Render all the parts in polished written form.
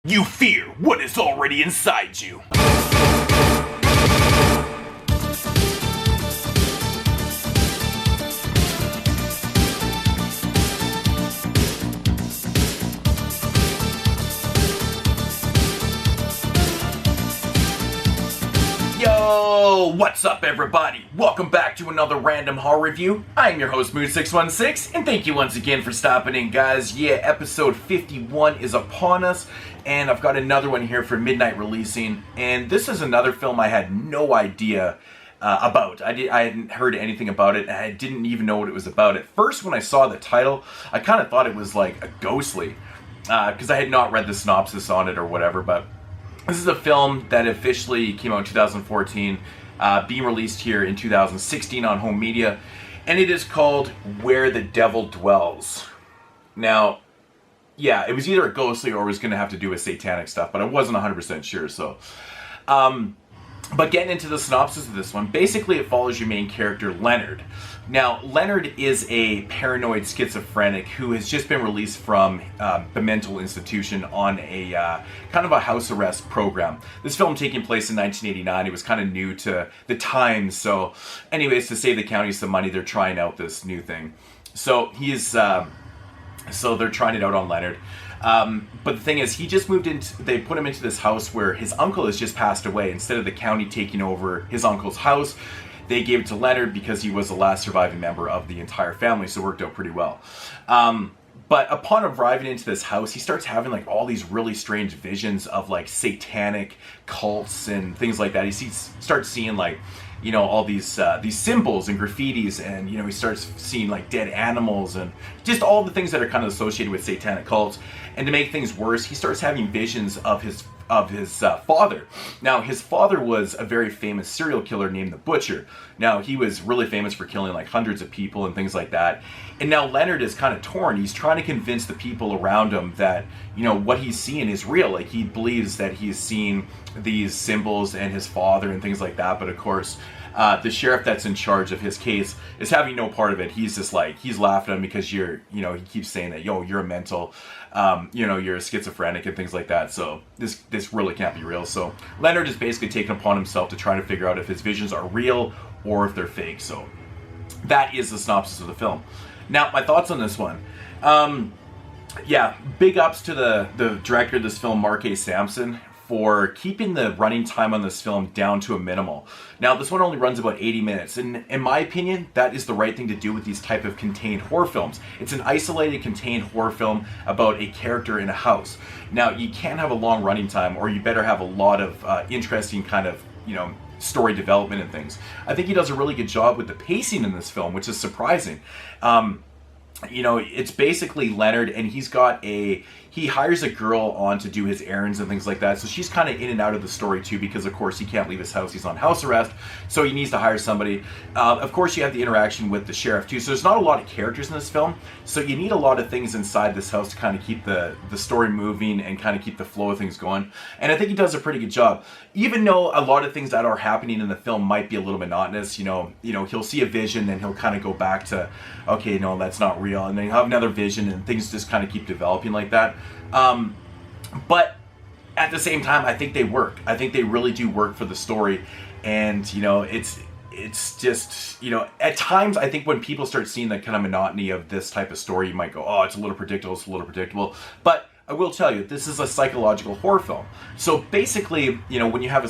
You fear what is already inside you. Yo, what's up everybody? Welcome back to another random horror review. I'm your host Mood616, and thank you once again for stopping in, guys. Yeah, episode 51 is upon us, and I've got another one here for midnight releasing, and this is another film I had no idea about. I hadn't heard anything about it, and I didn't even know what it was about. At first, when I saw the title, I kind of thought it was like a ghostly, because I had not read the synopsis on it or whatever, but this is a film that officially came out in 2014, being released here in 2016 on home media, and it is called Where the Devil Dwells. Now, yeah, it was either a ghostly or it was going to have to do with satanic stuff, but I wasn't 100% sure, so. But getting into the synopsis of this one, basically it follows your main character, Leonard. Now, Leonard is a paranoid schizophrenic who has just been released from the mental institution on a kind of a house arrest program. This film taking place in 1989. It was kind of new to the times. So anyways, to save the county some money, they're trying out this new thing. So so they're trying it out on Leonard. But the thing is, he just moved into, they put him into this house where his uncle has just passed away. Instead of the county taking over his uncle's house, they gave it to Leonard because he was the last surviving member of the entire family, so it worked out pretty well. But upon arriving into this house, he starts having like all these really strange visions of like satanic cults and things like that. He starts seeing like, you know, all these symbols and graffitis, and you know, he starts seeing like dead animals and just all the things that are kind of associated with satanic cults. And to make things worse, he starts having visions of his father. Now, his father was a very famous serial killer named the Butcher. Now, he was really famous for killing like hundreds of people and things like that. And now Leonard is kind of torn. He's trying to convince the people around him that, you know, what he's seeing is real. Like, he believes that he's seeing these symbols and his father and things like that. But of course, the sheriff that's in charge of his case is having no part of it. He's just like, he's laughing at him because he keeps saying that, yo, you're a mental, you're a schizophrenic and things like that. So this really can't be real. So Leonard is basically taking upon himself to try to figure out if his visions are real or if they're fake. So that is the synopsis of the film. Now, my thoughts on this one. Yeah, big ups to the director of this film, Mark A. Sampson, for keeping the running time on this film down to a minimal. Now, this one only runs about 80 minutes, and in my opinion, that is the right thing to do with these type of contained horror films. It's an isolated, contained horror film about a character in a house. Now, you can't have a long running time, or you better have a lot of interesting kind of, story development and things. I think he does a really good job with the pacing in this film, which is surprising. It's basically Leonard, and he hires a girl on to do his errands and things like that. So she's kind of in and out of the story too, because of course he can't leave his house. He's on house arrest, so he needs to hire somebody. Of course, you have the interaction with the sheriff too. So there's not a lot of characters in this film. So you need a lot of things inside this house to kind of keep the story moving and kind of keep the flow of things going. And I think he does a pretty good job. Even though a lot of things that are happening in the film might be a little monotonous, he'll see a vision and he'll kind of go back to, okay, no, that's not real. And then he'll have another vision and things just kind of keep developing like that. But at the same time, I think they work. I think they really do work for the story. And, it's just, at times I think when people start seeing the kind of monotony of this type of story, you might go, oh, it's a little predictable. But I will tell you, this is a psychological horror film. So basically, when you have a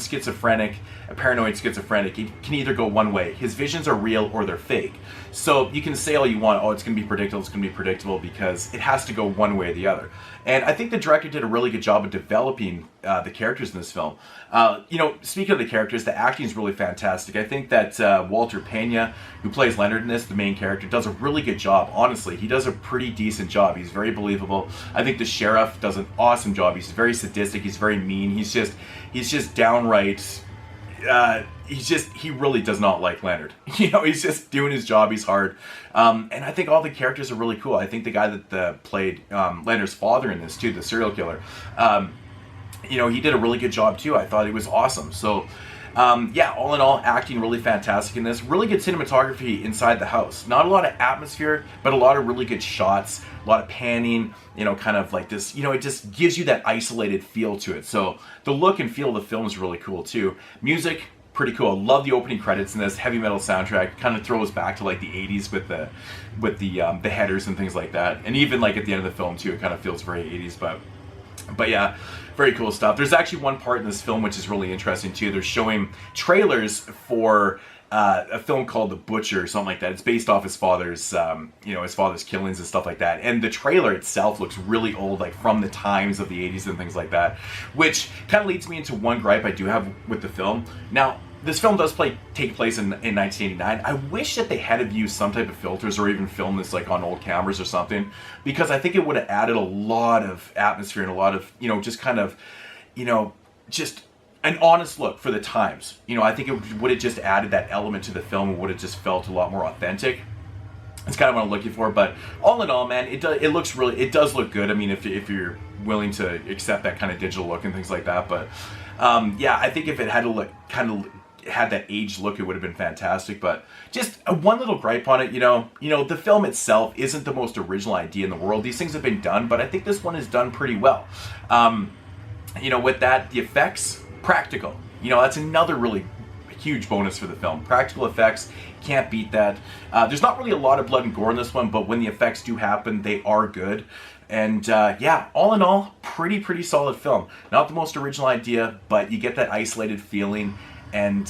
paranoid schizophrenic, it can either go one way. His visions are real or they're fake. So you can say all you want, oh, it's going to be predictable, because it has to go one way or the other. And I think the director did a really good job of developing the characters in this film. Speaking of the characters, the acting is really fantastic. I think that Walter Pena, who plays Leonard in this, the main character, does a really good job. Honestly, he does a pretty decent job. He's very believable. I think the sheriff does an awesome job. He's very sadistic. He's very mean. He's just downright. He really does not like Leonard. He's just doing his job. He's hard. And I think all the characters are really cool. I think the guy that played Leonard's father in this too, the serial killer, he did a really good job too. I thought he was awesome. So Yeah, all in all, acting really fantastic in this. Really good cinematography inside the house. Not a lot of atmosphere, but a lot of really good shots, a lot of panning, you know, kind of like this, you know, it just gives you that isolated feel to it. So the look and feel of the film is really cool too. Music, pretty cool. Love the opening credits in this heavy metal soundtrack. Kind of throws back to like the 80s with the headers and things like that. And even like at the end of the film too, it kind of feels very 80s, but yeah, very cool stuff. There's actually one part in this film which is really interesting too. They're showing trailers for a film called The Butcher or something like that. It's based off his father's, you know, his father's killings and stuff like that. And the trailer itself looks really old, like from the times of the 80s and things like that, which kind of leads me into one gripe I do have with the film. Now, this film does take place in 1989. I wish that they had used some type of filters or even filmed this like on old cameras or something, because I think it would have added a lot of atmosphere and a lot of, you know, just kind of, you know, just an honest look for the times. You know, I think it would have just added that element to the film and would have just felt a lot more authentic. That's kind of what I'm looking for, but all in all, man, it does look good. I mean, if you're willing to accept that kind of digital look and things like that, but yeah, I think if it had to look had that aged look, it would have been fantastic. But just one little gripe on it, you know, the film itself isn't the most original idea in the world. These things have been done, but I think this one is done pretty well. You know, with that, the effects, practical. You know, that's another really huge bonus for the film. Practical effects, can't beat that. There's not really a lot of blood and gore in this one, but when the effects do happen, they are good. And yeah, all in all, pretty solid film. Not the most original idea, but you get that isolated feeling. And,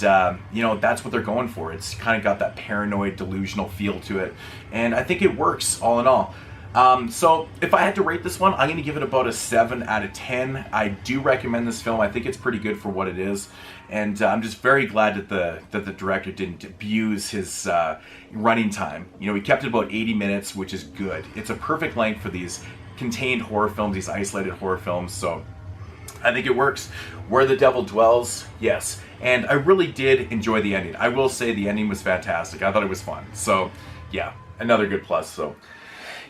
you know, that's what they're going for. It's kind of got that paranoid, delusional feel to it. And I think it works, all in all. So, if I had to rate this one, I'm going to give it about a 7 out of 10. I do recommend this film. I think it's pretty good for what it is. And I'm just very glad that the director didn't abuse his running time. You know, he kept it about 80 minutes, which is good. It's a perfect length for these contained horror films, these isolated horror films. So, I think it works. Where the Devil Dwells, yes. And I really did enjoy the ending. I will say the ending was fantastic. I thought it was fun. So, yeah, another good plus. So,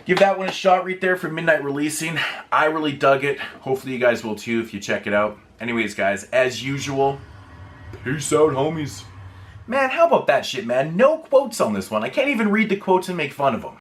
give that one a shot right there for Midnight Releasing. I really dug it. Hopefully you guys will too if you check it out. Anyways, guys, as usual, peace out, homies. Man, how about that shit, man? No quotes on this one. I can't even read the quotes and make fun of them.